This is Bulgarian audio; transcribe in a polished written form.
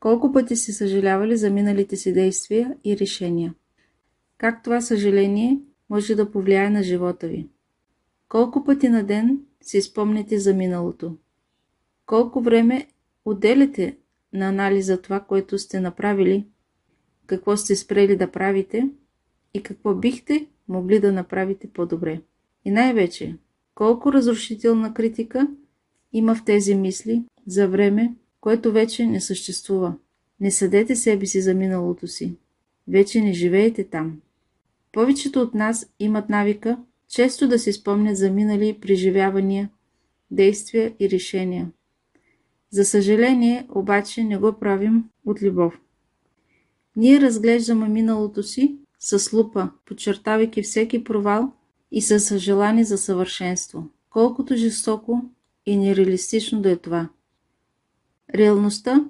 Колко пъти сте съжалявали за миналите си действия и решения? Как това съжаление може да повлияе на живота ви? Колко пъти на ден си спомняте за миналото? Колко време отделяте на анализа това, което сте направили, какво сте спрели да правите и какво бихте могли да направите по-добре? И най-вече, колко разрушителна критика има в тези мисли за време, което вече не съществува? Не съдете себе си за миналото си. Вече не живеете там. Повечето от нас имат навика често да си спомнят за минали преживявания, действия и решения. За съжаление, обаче не го правим от любов. Ние разглеждаме миналото си с лупа, подчертавайки всеки провал и със желание за съвършенство, колкото жестоко и нереалистично да е това. Реалността